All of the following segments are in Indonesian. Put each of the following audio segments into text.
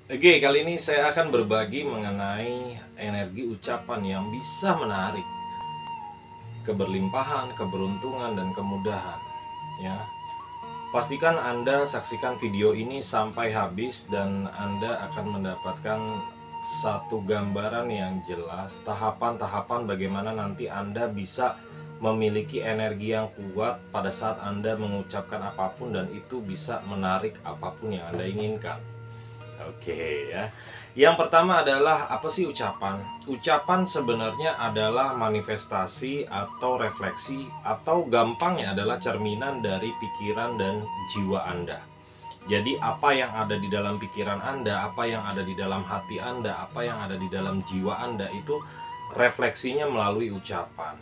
Oke, kali ini saya akan berbagi mengenai energi ucapan yang bisa menarik keberlimpahan, keberuntungan, dan kemudahan. Ya, pastikan Anda saksikan video ini sampai habis dan Anda akan mendapatkan satu gambaran yang jelas, tahapan-tahapan bagaimana nanti Anda bisa memiliki energi yang kuat pada saat Anda mengucapkan apapun dan itu bisa menarik apapun yang Anda inginkan. Oke ya. Yang pertama adalah apa sih ucapan? Ucapan sebenarnya adalah manifestasi atau refleksi atau gampangnya adalah cerminan dari pikiran dan jiwa Anda. Jadi apa yang ada di dalam pikiran Anda, apa yang ada di dalam hati Anda, apa yang ada di dalam jiwa Anda itu refleksinya melalui ucapan.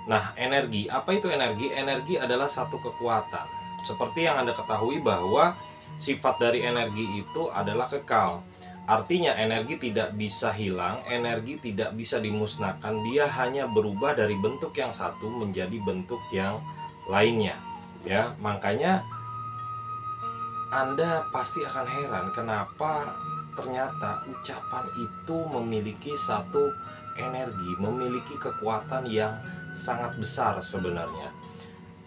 Nah, energi, apa itu energi? Energi adalah satu kekuatan. Seperti yang Anda ketahui bahwa sifat dari energi itu adalah kekal. Artinya energi tidak bisa hilang, energi tidak bisa dimusnahkan, dia hanya berubah dari bentuk yang satu menjadi bentuk yang lainnya. Ya, makanya Anda pasti akan heran kenapa ternyata ucapan itu memiliki satu energi, memiliki kekuatan yang sangat besar sebenarnya.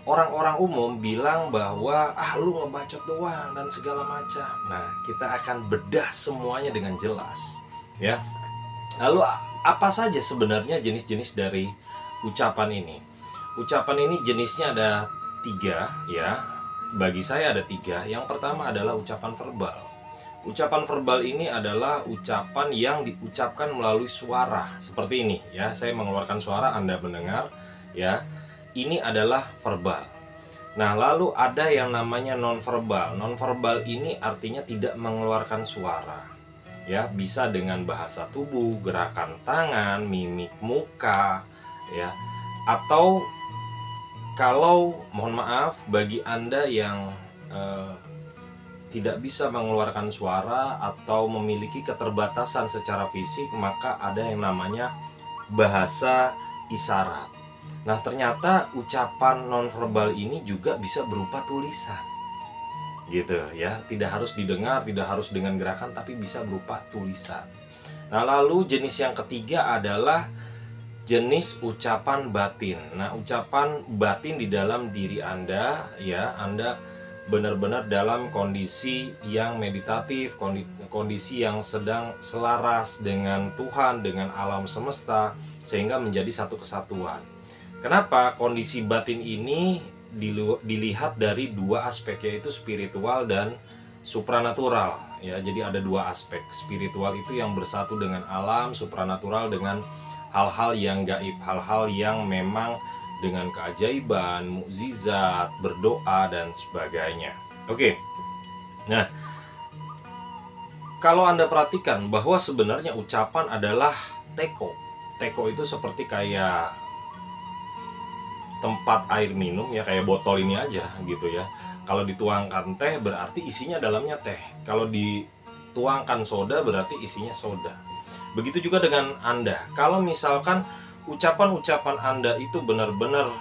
Orang-orang umum bilang bahwa lu ngebacot doang dan segala macam. Nah, kita akan bedah semuanya dengan jelas, ya. Lalu apa saja sebenarnya jenis-jenis dari ucapan ini? Ucapan ini jenisnya ada tiga, ya. Bagi saya ada tiga. Yang pertama adalah ucapan verbal. Ucapan verbal ini adalah ucapan yang diucapkan melalui suara seperti ini, ya. Saya mengeluarkan suara, Anda mendengar, ya. Ini adalah verbal. Nah, lalu ada yang namanya nonverbal. Nonverbal ini artinya tidak mengeluarkan suara. Ya, bisa dengan bahasa tubuh, gerakan tangan, mimik muka, ya. Atau kalau mohon maaf bagi Anda yang tidak bisa mengeluarkan suara atau memiliki keterbatasan secara fisik, maka ada yang namanya bahasa isyarat. Nah, ternyata ucapan nonverbal ini juga bisa berupa tulisan. Gitu ya, tidak harus didengar, tidak harus dengan gerakan, tapi bisa berupa tulisan. Nah, lalu jenis yang ketiga adalah jenis ucapan batin. Nah, ucapan batin di dalam diri Anda, ya, Anda benar-benar dalam kondisi yang meditatif, kondisi yang sedang selaras dengan Tuhan, dengan alam semesta, sehingga menjadi satu kesatuan. Kenapa kondisi batin ini dilihat dari dua aspek, yaitu spiritual dan supranatural, ya. Jadi ada dua aspek. Spiritual itu yang bersatu dengan alam, supranatural dengan hal-hal yang gaib, hal-hal yang memang dengan keajaiban, mukjizat, berdoa dan sebagainya. Oke. Nah, kalau Anda perhatikan bahwa sebenarnya ucapan adalah teko. Teko itu seperti kayak tempat air minum, ya, kayak botol ini aja gitu ya. Kalau dituangkan teh berarti isinya dalamnya teh. Kalau dituangkan soda berarti isinya soda. Begitu juga dengan Anda. Kalau misalkan ucapan-ucapan Anda itu benar-benar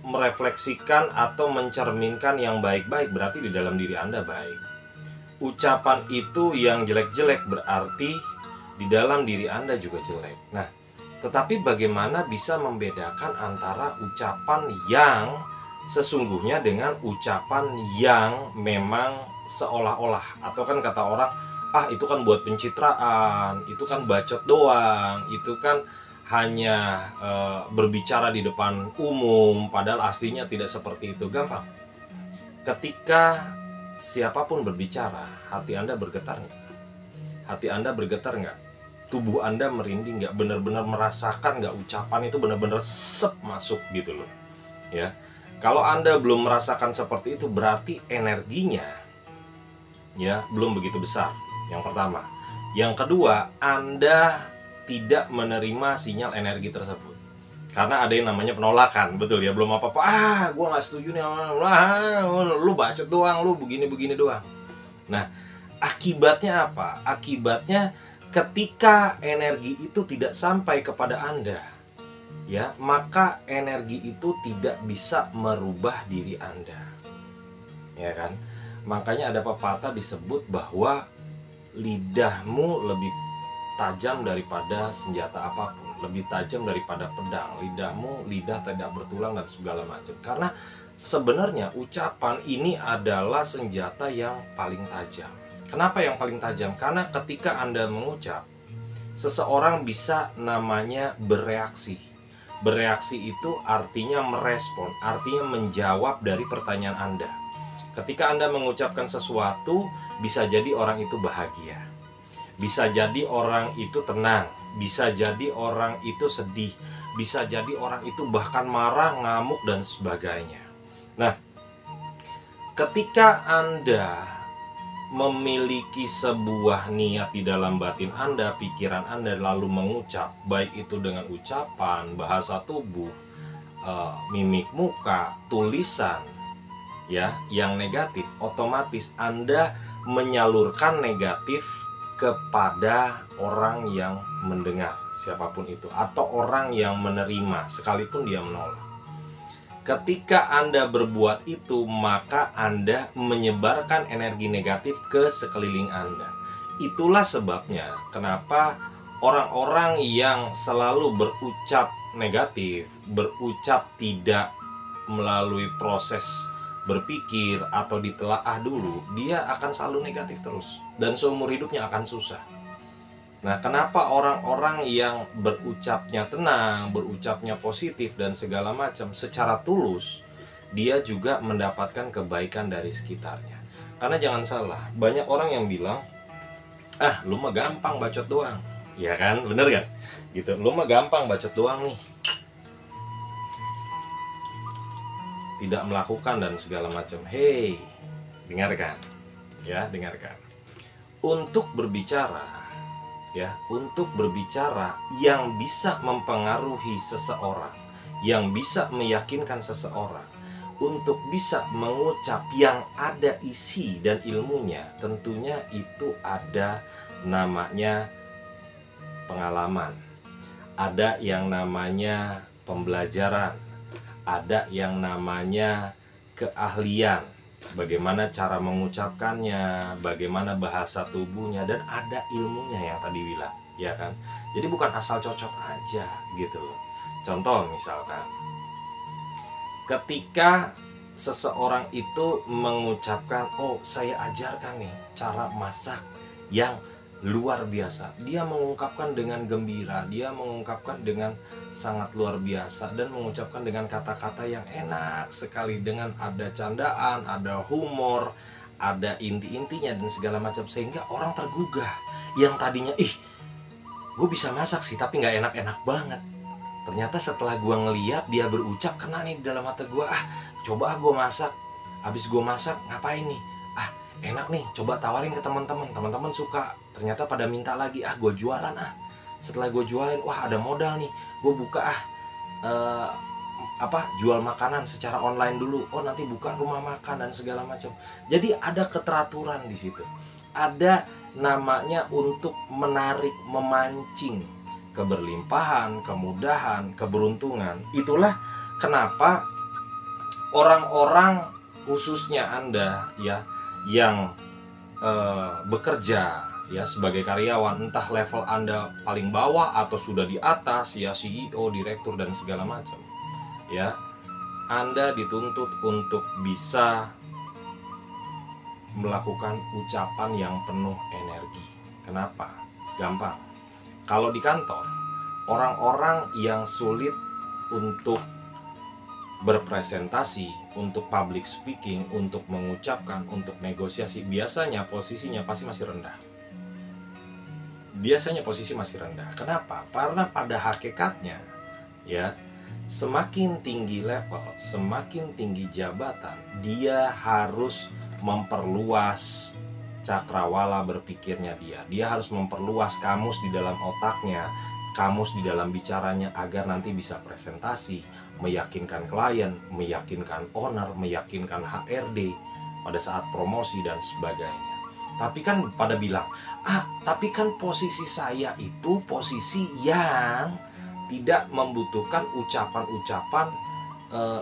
merefleksikan atau mencerminkan yang baik-baik, berarti di dalam diri Anda baik. Ucapan itu yang jelek-jelek berarti di dalam diri Anda juga jelek. Nah, tetapi bagaimana bisa membedakan antara ucapan yang sesungguhnya dengan ucapan yang memang seolah-olah, atau kan kata orang, itu kan buat pencitraan, itu kan bacot doang, itu kan hanya berbicara di depan umum, padahal aslinya tidak seperti itu. Gampang. Ketika siapapun berbicara, hati Anda bergetar nggak? Hati Anda bergetar nggak? Tubuh Anda merinding nggak? Benar-benar merasakan nggak ucapan itu benar-benar sep masuk gitu loh, ya. Kalau Anda belum merasakan seperti itu, berarti energinya, ya, belum begitu besar. Yang pertama. Yang kedua, Anda tidak menerima sinyal energi tersebut. Karena ada yang namanya penolakan, betul ya, belum apa-apa. Gue nggak setuju nih, lu bacot doang, lu begini-begini doang. Nah, akibatnya apa? Akibatnya ketika energi itu tidak sampai kepada Anda, ya, maka energi itu tidak bisa merubah diri Anda, ya kan? Makanya ada pepatah disebut bahwa lidahmu lebih tajam daripada senjata apapun, lebih tajam daripada pedang. Lidahmu lidah tidak bertulang dan segala macam. Karena sebenarnya ucapan ini adalah senjata yang paling tajam. Kenapa yang paling tajam? Karena ketika Anda mengucap, seseorang bisa namanya bereaksi. Bereaksi itu artinya merespon, artinya menjawab dari pertanyaan Anda. Ketika Anda mengucapkan sesuatu, bisa jadi orang itu bahagia, bisa jadi orang itu tenang, bisa jadi orang itu sedih, bisa jadi orang itu bahkan marah, ngamuk, dan sebagainya. Nah, ketika Anda memiliki sebuah niat di dalam batin Anda, pikiran Anda, lalu mengucap, baik itu dengan ucapan, bahasa tubuh, mimik muka, tulisan, ya, yang negatif, otomatis Anda menyalurkan negatif kepada orang yang mendengar, siapapun itu, atau orang yang menerima, sekalipun dia menolak. Ketika Anda berbuat itu, maka Anda menyebarkan energi negatif ke sekeliling Anda. Itulah sebabnya kenapa orang-orang yang selalu berucap negatif, berucap tidak melalui proses berpikir atau ditelaah dulu, dia akan selalu negatif terus dan seumur hidupnya akan susah. Nah, kenapa orang-orang yang berucapnya tenang, berucapnya positif dan segala macam secara tulus, dia juga mendapatkan kebaikan dari sekitarnya. Karena jangan salah, banyak orang yang bilang, "Ah, lu mah gampang bacot doang." Ya kan? Bener kan? Gitu. Lu mah gampang bacot doang nih. Tidak melakukan dan segala macam. Hey, dengarkan. Ya, dengarkan. Untuk berbicara yang bisa mempengaruhi seseorang, yang bisa meyakinkan seseorang, untuk bisa mengucap yang ada isi dan ilmunya, tentunya itu ada namanya pengalaman, ada yang namanya pembelajaran, ada yang namanya keahlian, bagaimana cara mengucapkannya, bagaimana bahasa tubuhnya, dan ada ilmunya yang tadi bilang, ya kan? Jadi bukan asal cocok aja gitu loh. Contoh misalkan, ketika seseorang itu mengucapkan, "Oh, saya ajarkan nih cara masak yang luar biasa." Dia mengungkapkan dengan gembira, dia mengungkapkan dengan sangat luar biasa, dan mengucapkan dengan kata-kata yang enak sekali, dengan ada candaan, ada humor, ada inti-intinya dan segala macam, sehingga orang tergugah. Yang tadinya, gue bisa masak sih tapi nggak enak-enak banget, ternyata setelah gue ngeliat dia berucap, kena nih di dalam hati gue, coba gue masak. Habis gue masak, ngapain nih? Enak nih, coba tawarin ke teman-teman, teman-teman suka, ternyata pada minta lagi, gue jualan. Setelah gue jualin, wah ada modal nih, gue buka jual makanan secara online dulu. Oh, nanti buka rumah makan dan segala macam. Jadi ada keteraturan di situ. Ada namanya untuk menarik, memancing keberlimpahan, kemudahan, keberuntungan. Itulah kenapa orang-orang, khususnya Anda ya, yang bekerja ya sebagai karyawan, entah level Anda paling bawah atau sudah di atas ya, CEO, direktur dan segala macam, ya, Anda dituntut untuk bisa melakukan ucapan yang penuh energi. Kenapa? Gampang. Kalau di kantor, orang-orang yang sulit untuk berpresentasi, untuk public speaking, untuk mengucapkan, untuk negosiasi, biasanya posisinya pasti masih rendah. Kenapa? Karena pada hakikatnya ya, semakin tinggi level, semakin tinggi jabatan, dia harus memperluas cakrawala berpikirnya dia harus memperluas kamus di dalam otaknya, kamus di dalam bicaranya, agar nanti bisa presentasi, meyakinkan klien, meyakinkan owner, meyakinkan HRD pada saat promosi dan sebagainya. Tapi kan pada bilang, tapi kan posisi saya itu posisi yang tidak membutuhkan ucapan-ucapan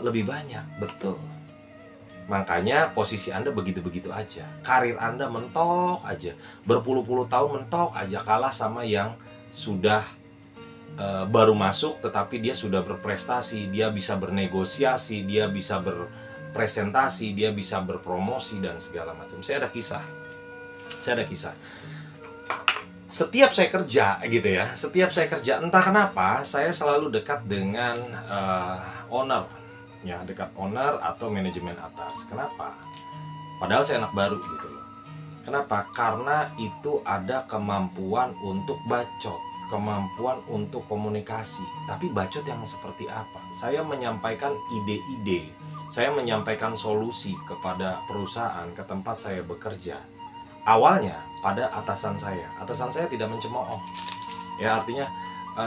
lebih banyak. Betul. Makanya posisi Anda begitu-begitu aja. Karir Anda mentok aja. Berpuluh-puluh tahun mentok aja, kalah sama yang sudah baru masuk tetapi dia sudah berprestasi, dia bisa bernegosiasi, dia bisa berpresentasi, dia bisa berpromosi dan segala macam. Saya ada kisah. Setiap saya kerja gitu ya, entah kenapa saya selalu dekat dengan owner, ya, dekat owner atau manajemen atas. Kenapa? Padahal saya anak baru gitu loh. Kenapa? Karena itu ada kemampuan untuk bacot, kemampuan untuk komunikasi. Tapi bacot yang seperti apa? Saya menyampaikan ide-ide, saya menyampaikan solusi kepada perusahaan, ke tempat saya bekerja. Awalnya pada atasan saya tidak mencemooh, ya, artinya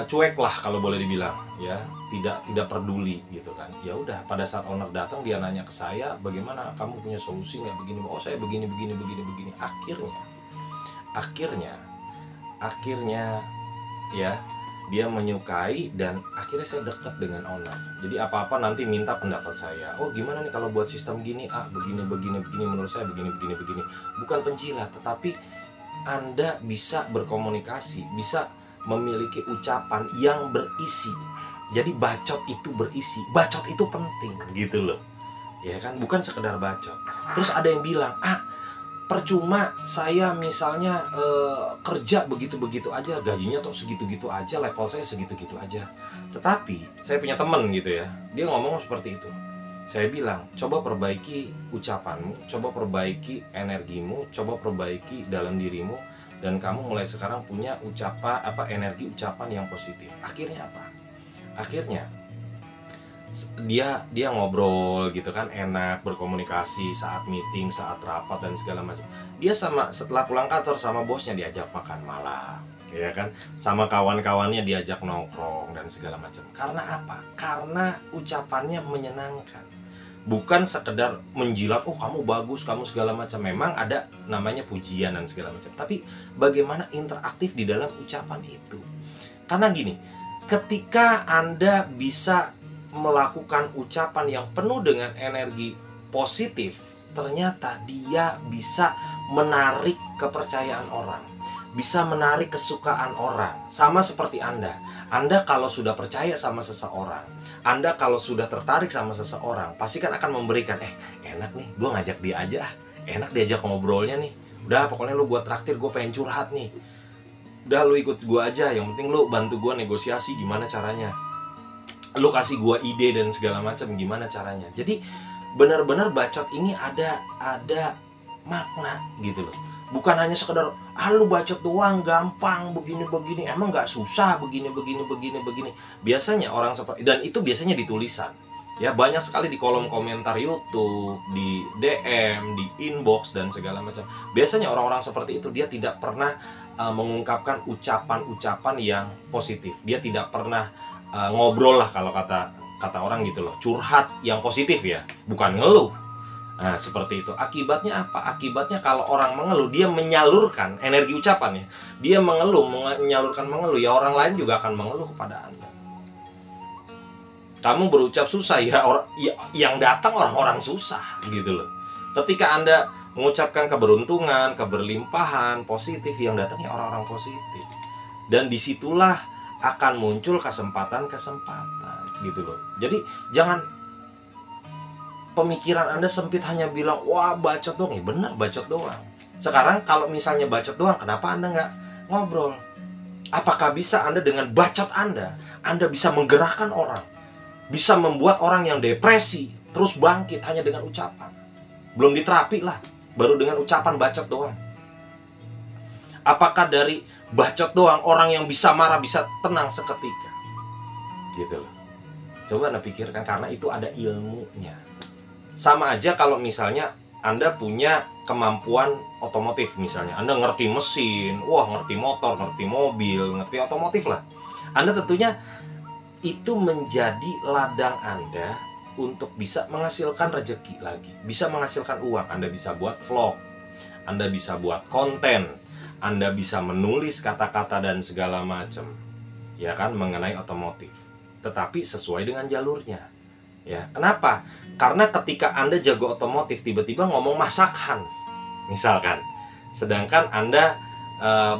cuek lah kalau boleh dibilang, ya, tidak peduli gitu kan. Ya udah, pada saat owner datang dia nanya ke saya, bagaimana kamu punya solusi nggak begini? Oh, saya begini. Akhirnya ya, dia menyukai dan akhirnya saya dekat dengan owner. Jadi apa-apa nanti minta pendapat saya. Oh, gimana nih kalau buat sistem gini? Begini, menurut saya begini. Bukan penjilat, tetapi Anda bisa berkomunikasi, bisa memiliki ucapan yang berisi. Jadi bacot itu berisi, bacot itu penting gitu loh. Ya kan, bukan sekedar bacot. Terus ada yang bilang, percuma saya misalnya kerja begitu-begitu aja, gajinya tuh segitu-gitu aja, level saya segitu-gitu aja. Tetapi saya punya temen gitu ya, dia ngomong seperti itu. Saya bilang, coba perbaiki ucapanmu, coba perbaiki energimu, coba perbaiki dalam dirimu, dan kamu mulai sekarang punya energi ucapan yang positif. Akhirnya apa? Akhirnya dia ngobrol gitu kan, enak berkomunikasi saat meeting, saat rapat dan segala macam. Dia setelah pulang kantor sama bosnya diajak makan malam, ya kan, sama kawan-kawannya diajak nongkrong dan segala macam. Karena apa? Karena ucapannya menyenangkan, bukan sekedar menjilat, oh kamu bagus, kamu segala macam. Memang ada namanya pujian dan segala macam, tapi bagaimana interaktif di dalam ucapan itu. Karena gini, ketika Anda bisa melakukan ucapan yang penuh dengan energi positif, ternyata dia bisa menarik kepercayaan orang, bisa menarik kesukaan orang. Sama seperti Anda kalau sudah percaya sama seseorang, Anda kalau sudah tertarik sama seseorang, pasti kan akan memberikan, enak nih, gue ngajak dia aja, enak diajak ngobrolnya nih, udah pokoknya lu buat traktir, gue pengen curhat nih, udah lu ikut gue aja, yang penting lu bantu gue negosiasi gimana caranya, lu kasih gua ide dan segala macam gimana caranya. Jadi benar-benar bacot ini ada makna gitu loh. Bukan hanya sekedar lu bacot doang, gampang begini. Emang nggak susah begini. Biasanya orang seperti, dan itu biasanya di tulisan. Ya, banyak sekali di kolom komentar YouTube, di DM, di inbox dan segala macam. Biasanya orang-orang seperti itu dia tidak pernah mengungkapkan ucapan-ucapan yang positif. Dia tidak pernah ngobrol lah kalau kata orang gitu loh, curhat yang positif ya, bukan ngeluh. Nah seperti itu. Akibatnya apa? Akibatnya kalau orang mengeluh, dia menyalurkan energi ucapannya, dia menyalurkan mengeluh, ya orang lain juga akan mengeluh kepada Anda. Kamu berucap susah, ya yang datang orang-orang susah gitu loh. Ketika Anda mengucapkan keberuntungan, keberlimpahan, positif, yang datang ya orang-orang positif. Dan disitulah akan muncul kesempatan gitu loh. Jadi jangan pemikiran Anda sempit hanya bilang, wah bacot doang. Ya benar, bacot doang. Sekarang kalau misalnya bacot doang, kenapa Anda nggak ngobrol? Apakah bisa Anda dengan bacot Anda bisa menggerakkan orang, bisa membuat orang yang depresi terus bangkit hanya dengan ucapan? Belum diterapi lah, baru dengan ucapan bacot doang. Apakah dari bacot doang orang yang bisa marah bisa tenang seketika? Gitu loh. Coba Anda pikirkan, karena itu ada ilmunya. Sama aja kalau misalnya Anda punya kemampuan otomotif misalnya, Anda ngerti mesin, ngerti motor, ngerti mobil, ngerti otomotif lah. Anda tentunya itu menjadi ladang Anda untuk bisa menghasilkan rezeki lagi, bisa menghasilkan uang. Anda bisa buat vlog, Anda bisa buat konten, Anda bisa menulis kata-kata dan segala macam, ya kan, mengenai otomotif. Tetapi sesuai dengan jalurnya. Ya, kenapa? Karena ketika Anda jago otomotif tiba-tiba ngomong masakan, misalkan, sedangkan Anda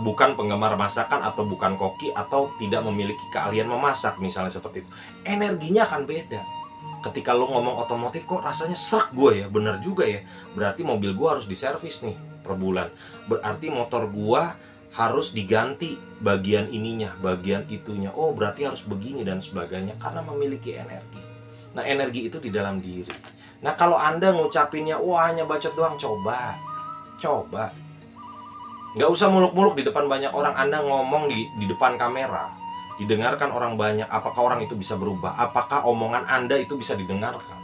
bukan penggemar masakan atau bukan koki atau tidak memiliki keahlian memasak, misalnya seperti itu, energinya akan beda. Ketika lo ngomong otomotif, kok rasanya serak gue ya, bener juga ya, berarti mobil gue harus diservis nih per bulan, berarti motor gue harus diganti bagian ininya, bagian itunya, oh berarti harus begini dan sebagainya, karena memiliki energi. Nah, energi itu di dalam diri. Nah, kalau Anda ngucapinnya, wah hanya bacot doang, coba. Nggak usah muluk-muluk di depan banyak orang. Anda ngomong di depan kamera, didengarkan orang banyak, apakah orang itu bisa berubah? Apakah omongan Anda itu bisa didengarkan?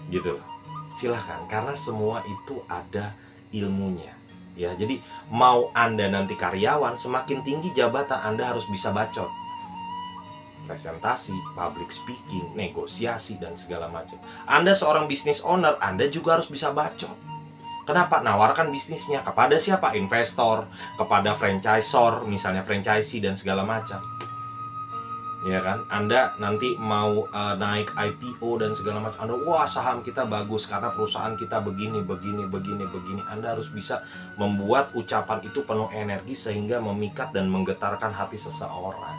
Gitu loh. Silahkan, karena semua itu ada ilmunya. Ya, jadi mau Anda nanti karyawan, semakin tinggi jabatan Anda harus bisa bacot. Presentasi, public speaking, negosiasi, dan segala macam. Anda seorang business owner, Anda juga harus bisa bacot. Kenapa? Nawarkan bisnisnya kepada siapa? Investor, kepada franchisor, misalnya franchisee dan segala macam. Ya kan? Anda nanti mau naik IPO dan segala macam. Anda, wah saham kita bagus karena perusahaan kita begini. Anda harus bisa membuat ucapan itu penuh energi sehingga memikat dan menggetarkan hati seseorang.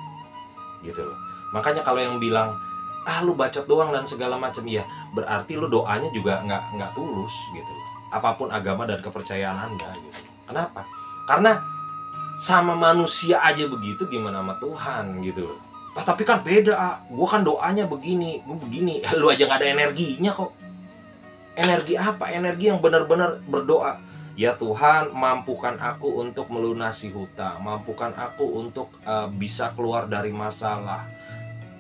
Gitu loh. Makanya kalau yang bilang, lu bacot doang dan segala macam, ya berarti lu doanya juga nggak tulus gitu loh. Apapun agama dan kepercayaan Anda gitu. Kenapa? Karena sama manusia aja begitu, gimana sama Tuhan gitu loh. Tapi kan beda, gue kan doanya begini, gue begini. Lu aja nggak ada energinya kok. Energi apa? Energi yang benar-benar berdoa. Ya Tuhan, mampukan aku untuk melunasi hutang, mampukan aku untuk bisa keluar dari masalah,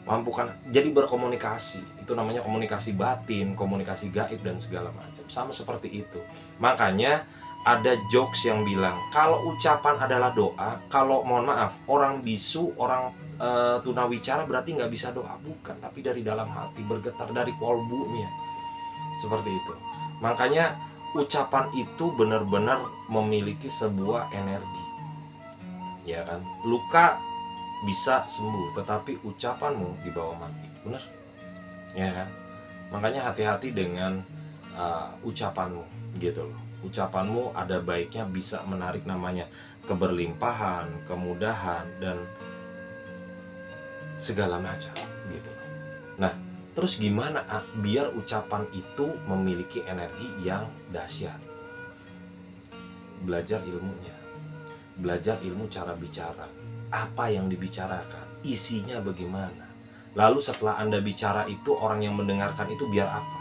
mampukan, jadi berkomunikasi. Itu namanya komunikasi batin, komunikasi gaib dan segala macam. Sama seperti itu. Makanya ada jokes yang bilang, kalau ucapan adalah doa, kalau mohon maaf, orang bisu, orang tunawicara berarti nggak bisa doa. Bukan, tapi dari dalam hati, bergetar dari kolbunya. Seperti itu. Makanya ucapan itu benar-benar memiliki sebuah energi. Ya kan? Luka bisa sembuh, tetapi ucapanmu dibawa mati. Benar? Ya kan? Makanya hati-hati dengan ucapanmu gitu loh. Ucapanmu ada baiknya bisa menarik namanya keberlimpahan, kemudahan, dan segala macam gitu loh. Nah, terus gimana biar ucapan itu memiliki energi yang dahsyat? Belajar ilmunya. Belajar ilmu cara bicara. Apa yang dibicarakan, isinya bagaimana. Lalu setelah Anda bicara itu, orang yang mendengarkan itu biar apa?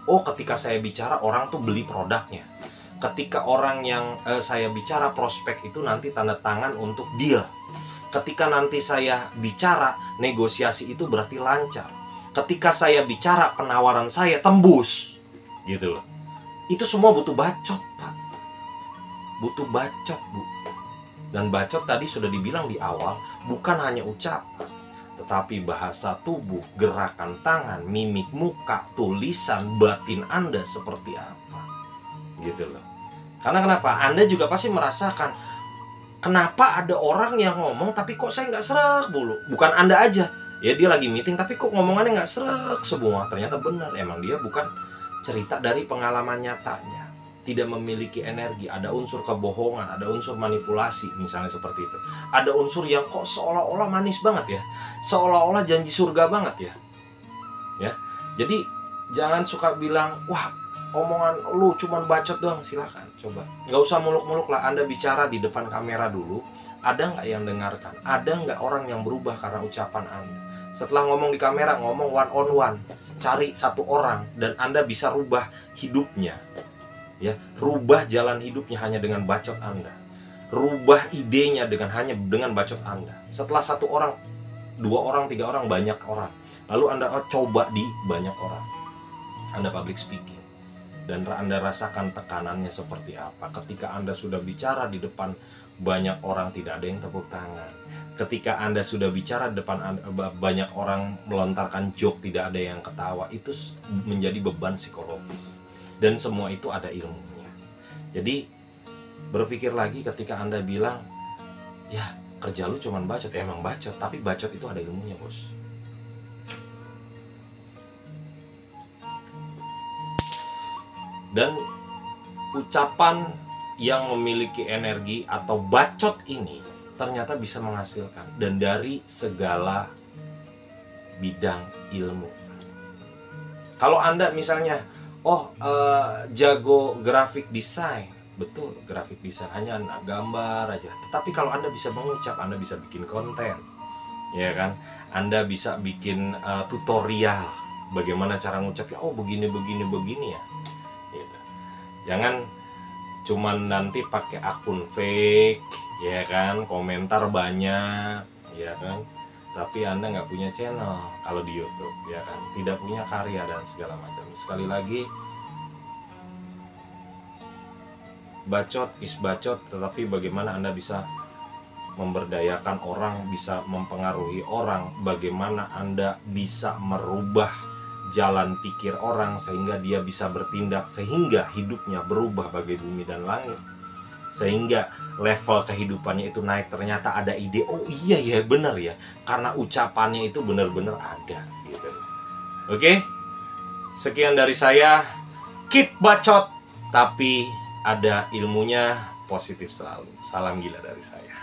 Oh, ketika saya bicara orang tuh beli produknya. Ketika orang yang saya bicara prospek itu nanti tanda tangan untuk deal. Ketika nanti saya bicara negosiasi itu berarti lancar. Ketika saya bicara penawaran saya tembus. Gitu loh. Itu semua butuh bacot, Pak. Butuh bacot, Bu. Dan bacot tadi sudah dibilang di awal, bukan hanya ucapan, tetapi bahasa tubuh, gerakan tangan, mimik muka, tulisan, batin Anda seperti apa. Gitu loh. Karena kenapa? Anda juga pasti merasakan, kenapa ada orang yang ngomong tapi kok saya nggak serak mulu. Bukan Anda aja. Ya dia lagi meeting tapi kok ngomongannya nggak serak semua. Ternyata benar, emang dia bukan cerita dari pengalaman nyatanya. Tidak memiliki energi, ada unsur kebohongan, ada unsur manipulasi, misalnya seperti itu. Ada unsur yang kok seolah-olah manis banget ya, seolah-olah janji surga banget ya. Ya, jadi jangan suka bilang, wah omongan lu cuman bacot doang. Silakan coba, nggak usah muluk-muluk lah. Anda bicara di depan kamera dulu, ada nggak yang dengarkan? Ada nggak orang yang berubah karena ucapan Anda? Setelah ngomong di kamera, ngomong one on one, cari satu orang dan Anda bisa rubah hidupnya. Ya, rubah jalan hidupnya hanya dengan bacot Anda. Rubah idenya hanya dengan bacot Anda. Setelah satu orang, dua orang, tiga orang, banyak orang. Lalu Anda coba di banyak orang. Anda public speaking. Dan Anda rasakan tekanannya seperti apa. Ketika Anda sudah bicara di depan banyak orang, tidak ada yang tepuk tangan. Ketika Anda sudah bicara di depan banyak orang melontarkan joke, tidak ada yang ketawa. Itu menjadi beban psikologis. Dan semua itu ada ilmunya. Jadi berpikir lagi ketika Anda bilang, ya kerja lu cuman bacot. Emang bacot, tapi bacot itu ada ilmunya, bos. Dan ucapan yang memiliki energi atau bacot ini ternyata bisa menghasilkan, dan dari segala bidang ilmu. Kalau Anda misalnya jago grafik desain, betul, grafik desain hanya gambar aja. Tetapi kalau Anda bisa mengucap, Anda bisa bikin konten, ya kan? Anda bisa bikin tutorial bagaimana cara ngucapnya. Oh, begini ya. Gitu. Jangan cuman nanti pakai akun fake, ya kan? Komentar banyak, ya kan? Tapi Anda nggak punya channel kalau di YouTube, ya kan? Tidak punya karya dan segala macam. Sekali lagi, bacot is bacot, tetapi bagaimana Anda bisa memberdayakan orang, bisa mempengaruhi orang, bagaimana Anda bisa merubah jalan pikir orang sehingga dia bisa bertindak, sehingga hidupnya berubah bagai bumi dan langit, sehingga level kehidupannya itu naik. Ternyata ada ide, oh iya ya, benar ya, karena ucapannya itu benar-benar ada gitu. Oke, sekian dari saya. Keep bacot tapi ada ilmunya, positif selalu. Salam gila dari saya.